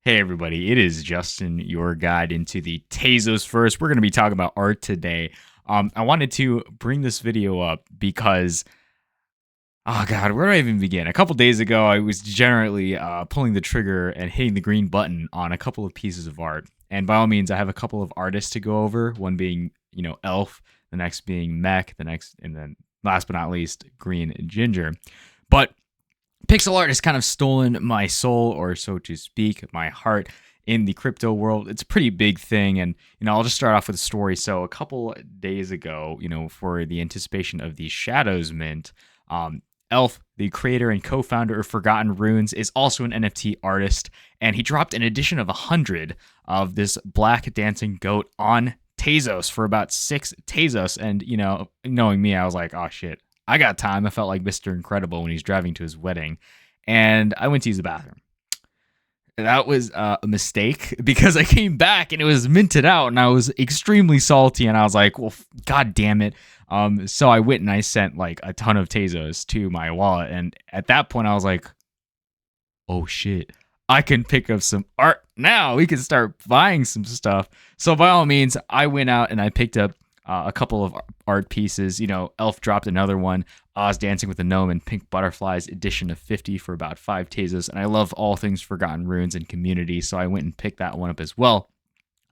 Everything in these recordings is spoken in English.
Hey everybody, it is Justin, your guide into the Tezos first. We're going to be talking about art today. I wanted to bring this video up because, oh god, where do I even begin? A couple days ago, I was degenerately pulling the trigger and hitting the green button on a couple of pieces of art. And by all means, I have a couple of artists to go over. One being, Elf, the next being MEK, and then last but not least, GreenGinger. But pixel art has kind of stolen my soul, or so to speak, my heart in the crypto world. It's a pretty big thing. And, I'll just start off with a story. So a couple days ago, for the anticipation of the Shadows Mint, Elf, the creator and co-founder of Forgotten Runes, is also an NFT artist. And he dropped an edition of 100 of this black dancing goat on Tezos for about 6 Tezos. And, knowing me, I was like, oh shit, I got time. I felt like Mr. Incredible when he's driving to his wedding, and I went to use the bathroom. That was a mistake because I came back and it was minted out, and I was extremely salty, and I was like, well, god damn it. So I went and I sent like a ton of Tezos to my wallet, and at that point I was like, oh shit, I can pick up some art now. We can start buying some stuff. So by all means, I went out and I picked up a couple of art pieces. Elf dropped another one, Oz Dancing with the Gnome and Pink Butterflies edition of 50 for about 5 Tezos. And I love all things Forgotten Runes and community, so I went and picked that one up as well.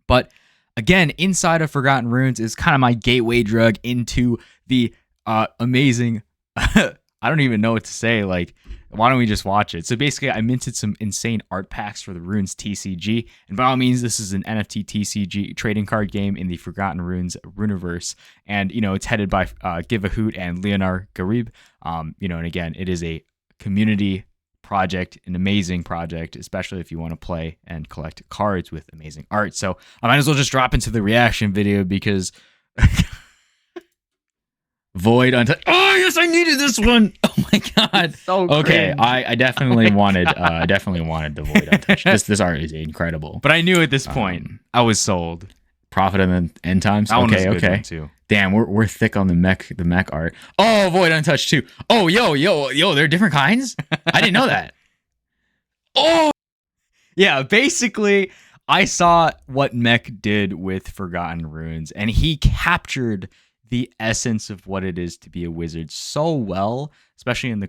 But again, inside of Forgotten Runes is kind of my gateway drug into the amazing, I don't even know what to say, like, why don't we just watch it? So basically, I minted some insane art packs for the Runes TCG. And by all means, this is an NFT TCG trading card game in the Forgotten Runes Runiverse. And, it's headed by Give a Hoot and Leonard Garib. And again, it is a community project, an amazing project, especially if you want to play and collect cards with amazing art. So I might as well just drop into the reaction video because... Void Untouched. Oh yes, I needed this one. Oh my god. So okay, cringe. I definitely wanted the Void Untouched. This art is incredible. But I knew at this point I was sold. Prophet of the End Times. That one was Okay, a good okay. one, too. Damn, we're thick on the MEK art. Oh, Void Untouched too. Oh, yo, there are different kinds? I didn't know that. Oh, yeah, basically I saw what MEK did with Forgotten Runes, and he captured the essence of what it is to be a wizard so well, especially in the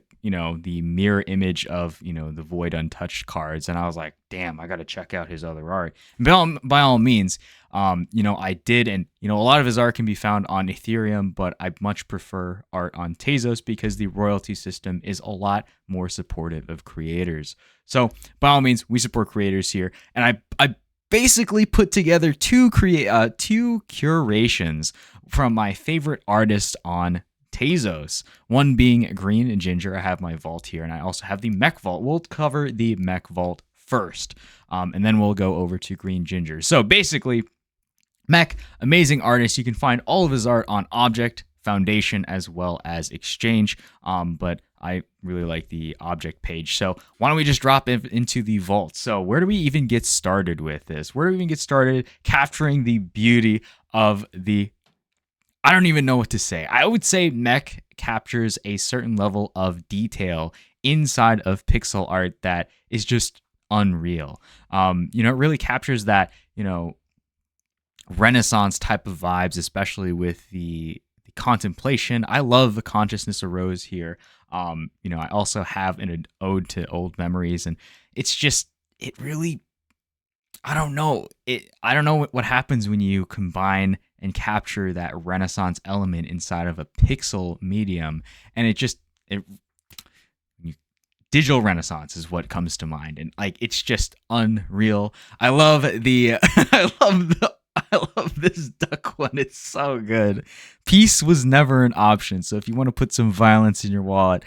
the mirror image of the Void Untouched cards. And I was like, damn, I gotta check out his other art. And by all means, I did, and a lot of his art can be found on Ethereum, but I much prefer art on Tezos because the royalty system is a lot more supportive of creators. So by all means, we support creators here, and I basically put together two curations from my favorite artists on Tezos. One being GreenGinger. I have my vault here, and I also have the MEK vault. We'll cover the MEK vault first, and then we'll go over to GreenGinger. So basically, MEK, amazing artist. You can find all of his art on Object, Foundation, as well as Exchange, but I really like the Object page. So why don't we just drop into the vault? So where do we even get started with this? Where do we even get started capturing the beauty of the... I don't even know what to say. I would say MEK captures a certain level of detail inside of pixel art that is just unreal. It really captures that, Renaissance type of vibes, especially with the contemplation. I love the consciousness arose here. I also have an ode to old memories, and it's just, it really, I don't know what happens when you combine and capture that Renaissance element inside of a pixel medium, and digital Renaissance is what comes to mind, and like, it's just unreal. I love this duck one. It's so good. Peace was never an option. So if you want to put some violence in your wallet,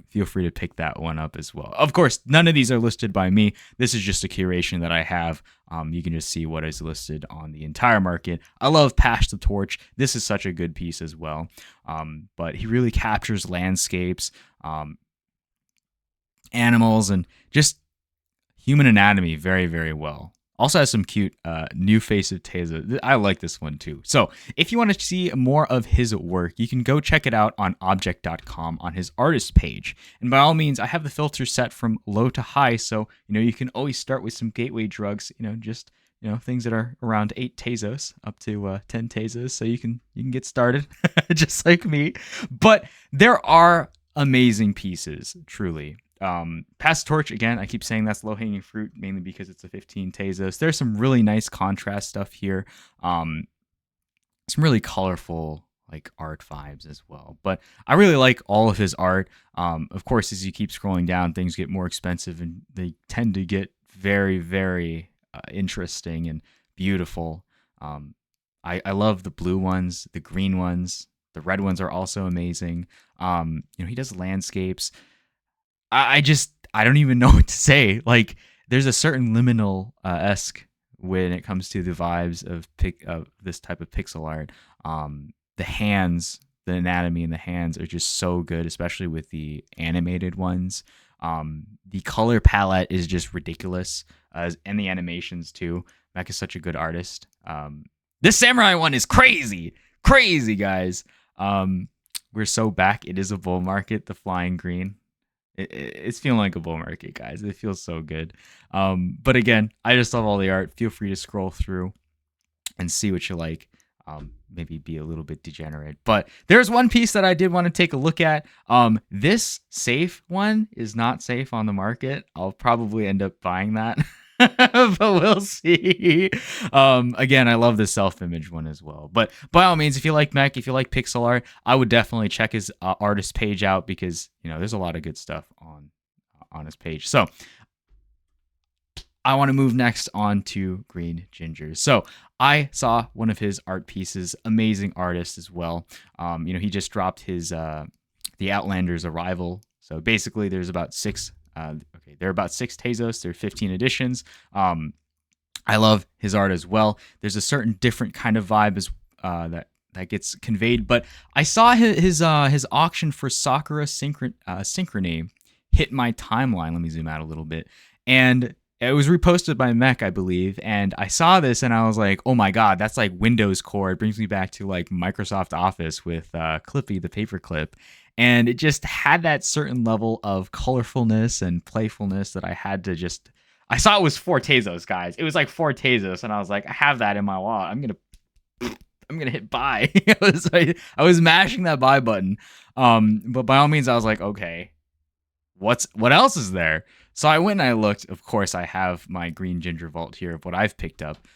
feel free to pick that one up as well. Of course, none of these are listed by me. This is just a curation that I have. You can just see what is listed on the entire market. I love Pass the Torch. This is such a good piece as well. But he really captures landscapes, animals, and just human anatomy very, very well. Also has some cute new face of Tezos. I like this one too. So if you want to see more of his work, you can go check it out on object.com on his artist page. And by all means, I have the filter set from low to high, so you can always start with some gateway drugs, just things that are around 8 Tezos up to 10 Tezos, so you can get started just like me. But there are amazing pieces, truly. Pass the torch, again, I keep saying that's low-hanging fruit, mainly because it's a 15 Tezos. There's some really nice contrast stuff here. Some really colorful like art vibes as well. But I really like all of his art. Of course, as you keep scrolling down, things get more expensive, and they tend to get very, very interesting and beautiful. I love the blue ones, the green ones, the red ones are also amazing. He does landscapes. I don't even know what to say. Like, there's a certain liminal esque when it comes to the vibes of this type of pixel art. The hands, the anatomy in the hands are just so good, especially with the animated ones. The color palette is just ridiculous, and the animations too. MEK is such a good artist. This samurai one is crazy, guys. We're so back. It is a bull market. The flying green. It's feeling like a bull market, guys. It feels so good. But again, I just love all the art. Feel free to scroll through and see what you like. Maybe be a little bit degenerate. But there's one piece that I did want to take a look at. This safe one is not safe on the market. I'll probably end up buying that. But we'll see. Again, I love the self-image one as well. But by all means, if you like MEK, if you like pixel art, I would definitely check his artist page out, because there's a lot of good stuff on his page. So I want to move next on to GreenGinger. So I saw one of his art pieces, amazing artist as well. He just dropped his The Outlander's Arrival. So basically, there's about 6. There are about 6 Tezos. There are 15 editions. I love his art as well. There's a certain different kind of vibe that gets conveyed. But I saw his auction for Sakura Synchrony hit my timeline. Let me zoom out a little bit, and it was reposted by MEK, I believe. And I saw this and I was like, oh my god, that's like Windows Core. It brings me back to like Microsoft Office with Clippy, the paperclip. And it just had that certain level of colorfulness and playfulness that I had to just... I saw it was 4 Tezos, guys. It was like 4 Tezos, and I was like, I have that in my wallet. I'm gonna hit buy. I was mashing that buy button. But by all means, I was like, okay, what else is there? So I went and I looked. Of course, I have my GreenGinger vault here of what I've picked up.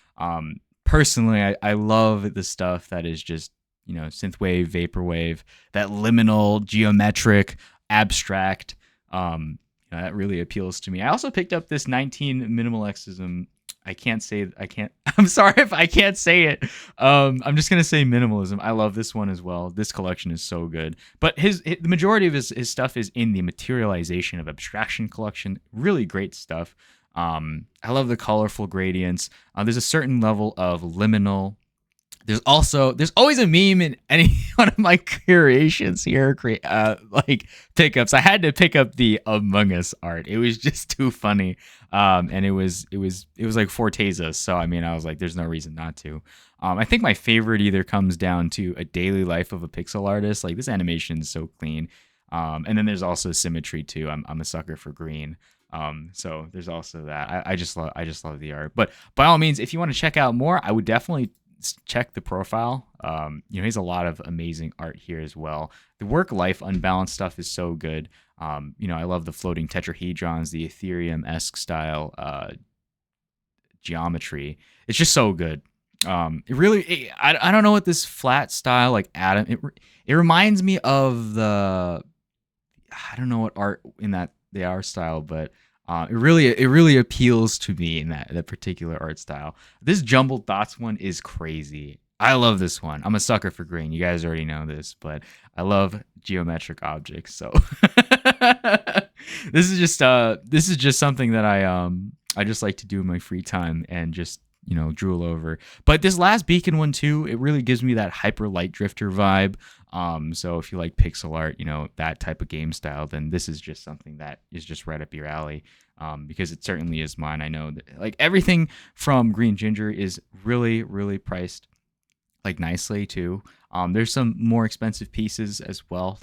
Personally, I love the stuff that is just synthwave, vaporwave, that liminal, geometric, abstract. That really appeals to me. I also picked up this 19 Minimalism. I'm sorry if I can't say it. I'm just gonna say minimalism. I love this one as well. This collection is so good. But the majority of his stuff is in the materialization of abstraction collection. Really great stuff. I love the colorful gradients. There's a certain level of liminal. There's always a meme in any one of my creations here, like pickups. I had to pick up the Among Us art. It was just too funny, and it was like 4 Tezos. So I mean, I was like, there's no reason not to. I think my favorite either comes down to a daily life of a pixel artist. Like, this animation is so clean, and then there's also symmetry too. I'm a sucker for green. So there's also that. I just love the art. But by all means, if you want to check out more, I would definitely check the profile. He has a lot of amazing art here as well. The work-life unbalanced stuff is so good. I love the floating tetrahedrons, the Ethereum-esque style geometry. It's just so good. I don't know what this flat style, like atom. It reminds me of I don't know what art in that they are style, but it really appeals to me in that particular art style. This jumbled dots one is crazy. I love this one. I'm a sucker for green. You guys already know this, but I love geometric objects. So this is just something that I just like to do in my free time, and just drool over. But this last beacon one too, it really gives me that hyper light drifter vibe. So if you like pixel art, that type of game style, then this is just something that is just right up your alley. Because it certainly is mine. I know that like everything from GreenGinger is really, really priced like nicely too. There's some more expensive pieces as well,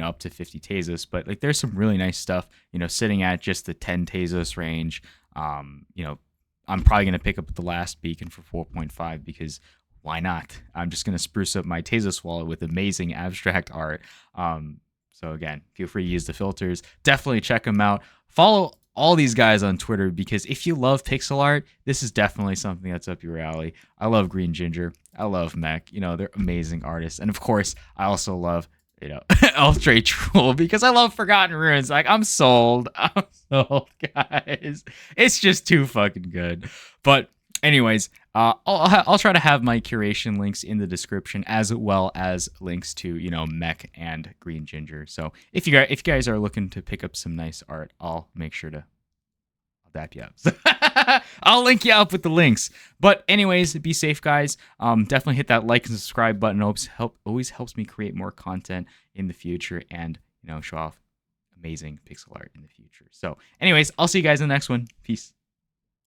up to 50 Tezos, but like there's some really nice stuff, sitting at just the 10 Tezos range. I'm probably going to pick up the last beacon for 4.5 because why not? I'm just going to spruce up my Tezos wallet with amazing abstract art. So again, feel free to use the filters. Definitely check them out. Follow all these guys on Twitter because if you love pixel art, this is definitely something that's up your alley. I love GreenGinger. I love MEK. They're amazing artists. And of course, I also love, ElfJTrul because I love Forgotten Ruins. Like, I'm sold. I'm sold, guys. It's just too fucking good. But anyways, I'll try to have my curation links in the description as well as links to MEK and GreenGinger. So if you guys are looking to pick up some nice art, I'll make sure to dap you up. I'll link you up with the links. But anyways, be safe, guys. Definitely hit that like and subscribe button. Always helps me create more content in the future and show off amazing pixel art in the future. So anyways, I'll see you guys in the next one. Peace.